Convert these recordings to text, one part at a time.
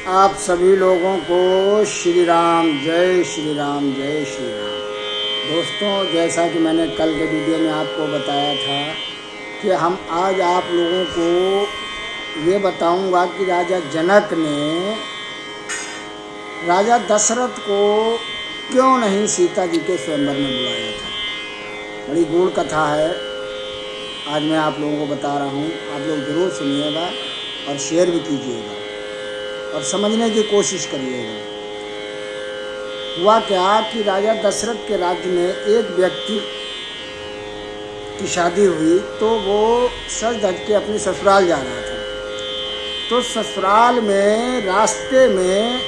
आप सभी लोगों को श्री राम, जय श्री राम, जय श्री राम। दोस्तों, जैसा कि मैंने कल के वीडियो में आपको बताया था कि हम आज आप लोगों को ये बताऊंगा कि राजा जनक ने राजा दशरथ को क्यों नहीं सीता जी के स्वयंवर में बुलाया था। बड़ी गूढ़ कथा है, आज मैं आप लोगों को बता रहा हूँ। आप लोग ज़रूर सुनिएगा और शेयर भी कीजिएगा और समझने की कोशिश करिएगा। हुआ क्या कि राजा दशरथ के राज्य में एक व्यक्ति की शादी हुई तो वो सज धज के अपने ससुराल जा रहा था। तो ससुराल में रास्ते में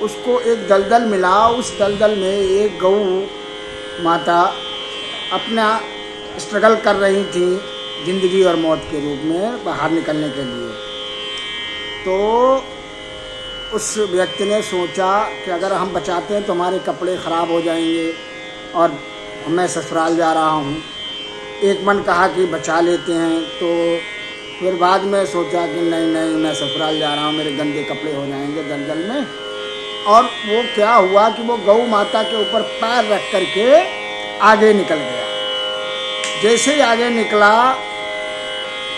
उसको एक दलदल मिला। उस दलदल में एक गौ माता अपना स्ट्रगल कर रही थी जिंदगी और मौत के रूप में बाहर निकलने के लिए। तो उस व्यक्ति ने सोचा कि अगर हम बचाते हैं तो हमारे कपड़े ख़राब हो जाएंगे और मैं ससुराल जा रहा हूँ। एक मन कहा कि बचा लेते हैं, तो फिर बाद में सोचा कि नहीं मैं ससुराल जा रहा हूँ, मेरे गंदे कपड़े हो जाएंगे दलदल में। और वो क्या हुआ कि वो गौ माता के ऊपर पैर रख करके आगे निकल गया। जैसे ही आगे निकला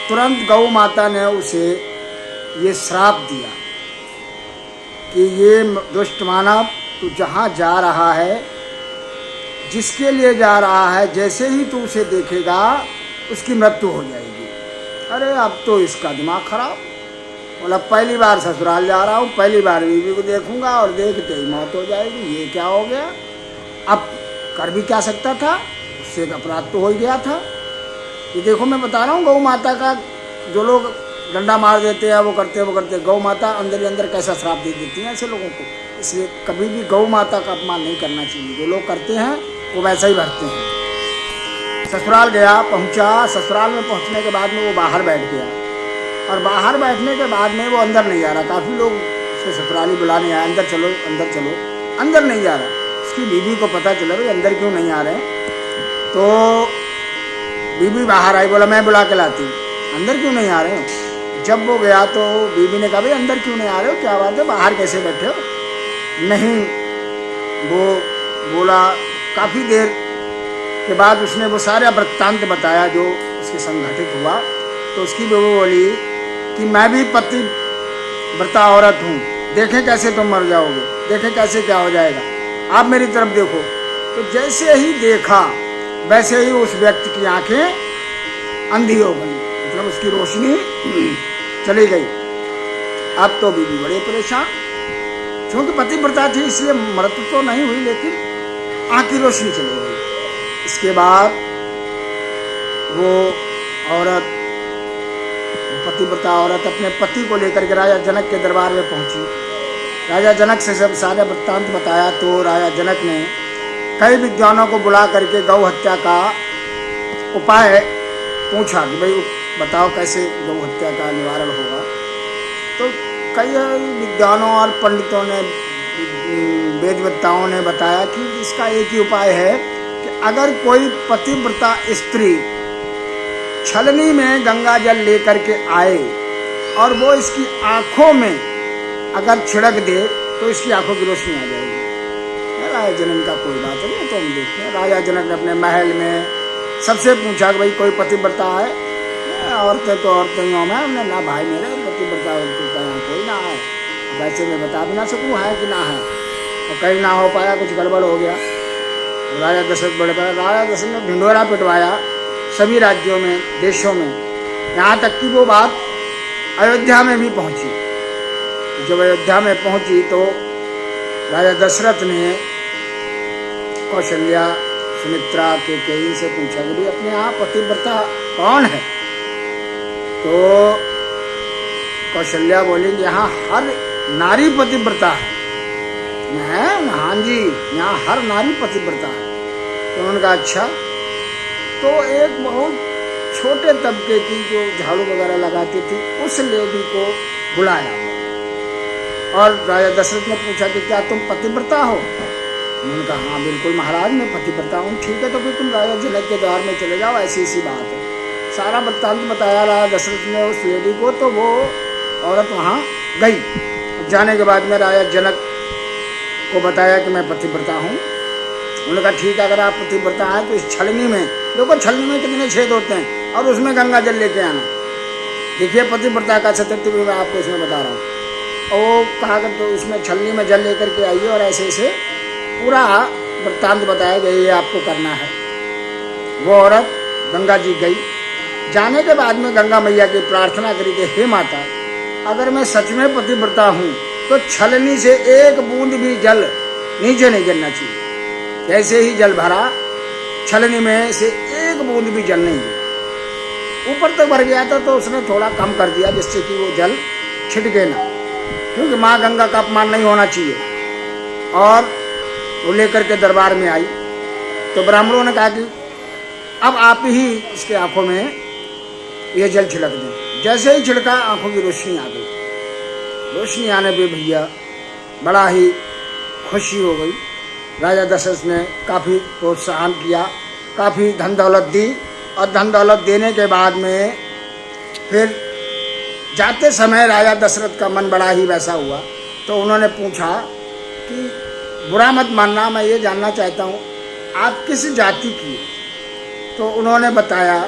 तुरंत गौ माता ने उसे ये श्राप दिया कि ये दुष्ट मानव, तू जहाँ जा रहा है, जिसके लिए जा रहा है, जैसे ही तू उसे देखेगा उसकी मृत्यु हो जाएगी। अरे अब तो इसका दिमाग खराब। बोला पहली बार ससुराल जा रहा हूँ, पहली बार बीवी को देखूंगा और देखते ही मौत हो जाएगी, ये क्या हो गया। अब कर भी क्या सकता था, उससे एक अपराध तो हो ही गया था। ये देखो मैं बता रहा हूँ, गौ माता का जो लोग डंडा मार देते हैं वो करते गौ माता अंदर ही अंदर कैसा श्राप दे देती हैं ऐसे लोगों को। इसलिए कभी भी गौ माता का अपमान नहीं करना चाहिए। जो लोग करते हैं वो वैसा ही भरते हैं। ससुराल गया, पहुंचा। ससुराल में पहुंचने के बाद में वो बाहर बैठ गया और बाहर बैठने के बाद में वो अंदर नहीं जा रहा। काफ़ी लोग उसके ससुराली बुलाने आए, अंदर चलो अंदर चलो, अंदर नहीं जा रहा। उसकी बीवी को पता चला भाई अंदर क्यों नहीं आ रहे, तो बीवी बाहर आई, बोला मैं बुला के लाती हूँ, अंदर क्यों नहीं आ रहे हो। जब वो गया तो बीवी ने कहा भाई अंदर क्यों नहीं आ रहे हो, क्या बात है, बाहर कैसे बैठे हो। नहीं, वो बोला। काफ़ी देर के बाद उसने वो सारा वृत्तांत बताया जो उसके संघटित हुआ। तो उसकी बहू बोली कि मैं भी पतिव्रता औरत हूँ, देखें कैसे तुम मर जाओगे, देखें कैसे क्या हो जाएगा, आप मेरी तरफ देखो। तो जैसे ही देखा वैसे ही उस व्यक्ति की आंखें अंधी हो गई, मतलब उसकी रोशनी चली गई। अब तो बीवी बड़े परेशान, क्योंकि पतिव्रता थी इसलिए मृत्यु तो नहीं हुई, लेकिन आँख की रोशनी चली गई। इसके बाद वो औरत, पतिव्रता औरत अपने पति को लेकर के राजा जनक के दरबार में पहुंची। राजा जनक से सब सारा वृत्तांत बताया। तो राजा जनक ने कई विद्वानों को बुला करके गौ हत्या का उपाय पूछा कि भाई बताओ कैसे गौ हत्या का निवारण होगा। तो कई विद्वानों और पंडितों ने, वेदवेत्ताओं ने बताया कि इसका एक ही उपाय है कि अगर कोई पतिव्रता स्त्री छलनी में गंगा जल लेकर के आए और वो इसकी आँखों में अगर छिड़क दे तो इसकी आँखों की रोशनी आ जाएगी। राजा जनक का कोई बात नहीं, तो हम देखते हैं। राजा जनक ने अपने महल में सबसे पूछा कि भाई कोई पतिव्रता है। औरतें तो औरतें ही हों, हमने ना भाई मेरे पतिव्रता कोई ना है। वैसे मैं बता भी ना सकूँ है कि ना है, और कहीं ना हो पाया, कुछ गड़बड़ हो गया। राजा दशरथ बड़े पाया, राजा दशरथ ने ढिंढोरा पिटवाया सभी राज्यों में, देशों में, यहाँ तक कि वो बात अयोध्या में भी पहुँची। जब अयोध्या में पहुँची तो राजा दशरथ ने कौशल्या, सुमित्रा, केकई से पूछा कि भाई अपने यहाँ पतिव्रता कौन है। तो कौशल्या बोली यहाँ हर नारी पतिव्रता है। हाँ जी, यहाँ हर नारी पतिव्रता है। तो उन्होंने कहा अच्छा। तो एक बहुत छोटे तबके की जो झाड़ू वगैरह लगाती थी उस लेडी को बुलाया और राजा दशरथ ने पूछा कि क्या तुम पतिव्रता हो। उन्होंने कहा हाँ बिल्कुल महाराज, मैं पतिव्रता हूँ। ठीक है, तो फिर तुम राजा जनक के द्वार में चले जाओ, ऐसी बात है। सारा वृत्तांत बताया राजा दशरथ ने उस लेडी को। तो वो औरत वहाँ गई। जाने के बाद में राजा जनक को बताया कि मैं पतिव्रता हूँ। उन्होंने कहा ठीक है, अगर आप पतिव्रता हैं तो इस छलनी में, देखो छलनी में कितने छेद होते हैं, और उसमें गंगा जल लेके आना। देखिए पतिव्रता का सत्यत्व भी मैं आपको इसमें बता रहा हूँ। और वो कहा कि तो इसमें छलनी में जल लेकर के आइए, और ऐसे ऐसे पूरा वृत्तांत बताया गया, ये आपको करना है। वो औरत गंगा जी गई। जाने के बाद में गंगा मैया की प्रार्थना करी कि हे माता, अगर मैं सच में पतिव्रता हूँ तो छलनी से एक बूंद भी जल नीचे नहीं गिरना चाहिए। जैसे ही जल भरा, छलनी में से एक बूंद भी जल नहीं गिरा। ऊपर तक भर गया था तो उसने थोड़ा कम कर दिया, जिससे कि वो जल छिटके ना, क्योंकि माँ गंगा का अपमान नहीं होना चाहिए। और वो लेकर के दरबार में आई तो ब्राह्मणों ने कहा कि अब आप ही इसके आंखों में ये जल छिड़क दें। जैसे ही छिड़का, आंखों की रोशनी आ गई। रोशनी आने पे भैया बड़ा ही खुशी हो गई। राजा दशरथ ने काफ़ी प्रोत्साहन किया, काफ़ी धन दौलत दी, और धन दौलत देने के बाद में फिर जाते समय राजा दशरथ का मन बड़ा ही वैसा हुआ। तो उन्होंने पूछा कि बुरा मत मानना, मैं ये जानना चाहता हूँ आप किस जाति की हैं? तो उन्होंने बताया,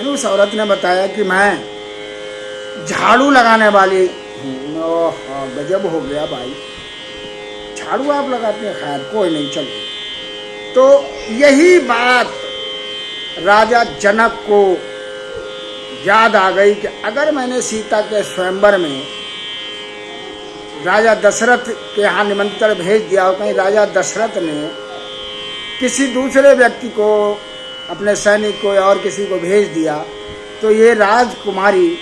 उस औरत ने बताया कि मैं झाड़ू लगाने वाली हूँ। ओह गजब हो गया भाई, झाड़ू आप लगाते हैं? खैर कोई नहीं, चलिए। तो यही बात राजा जनक को याद आ गई कि अगर मैंने सीता के स्वयंवर में राजा दशरथ के यहाँ निमंत्रण भेज दिया हो, कहीं राजा दशरथ ने किसी दूसरे व्यक्ति को, अपने सैनिक को या और किसी को भेज दिया, तो ये राजकुमारी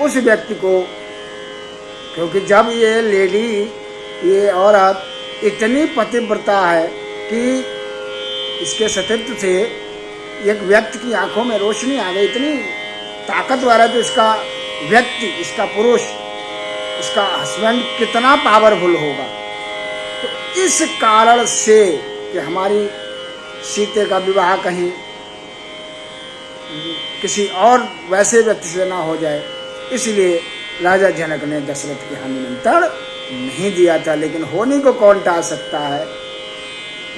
उस व्यक्ति को, क्योंकि जब ये लेडी, ये औरत इतनी पतिव्रता है कि इसके सतीत्व से एक व्यक्ति की आंखों में रोशनी आ गई, इतनी ताकतवर है, तो इसका व्यक्ति, इसका पुरुष, इसका हस्बैंड कितना पावरफुल होगा। तो इस कारण से कि हमारी सीते का विवाह कहीं किसी और वैसे व्यक्ति से ना हो जाए, इसलिए राजा जनक ने दशरथ के यहाँ निमंत्रण नहीं दिया था। लेकिन होने को कौन टाल सकता है।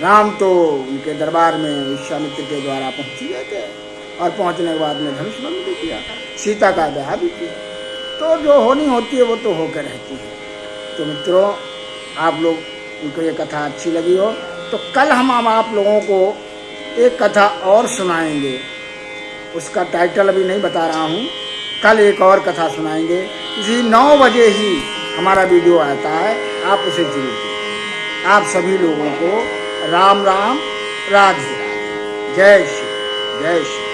राम तो उनके दरबार में विश्वामित्र के द्वारा पहुंच गए थे, और पहुंचने के बाद में धनुष बंद भी किया, सीता का ब्याह भी किया। तो जो होनी होती है वो तो होकर रहती है। तो मित्रों, आप लोग उनको ये कथा अच्छी लगी हो तो कल हम आप लोगों को एक कथा और सुनाएंगे। उसका टाइटल अभी नहीं बता रहा हूँ, कल एक और कथा सुनाएंगे। इसी 9 बजे ही हमारा वीडियो आता है, आप उसे जरूर देखें। आप सभी लोगों को राम राम, राधे राधे, जय श्री, जय श्री।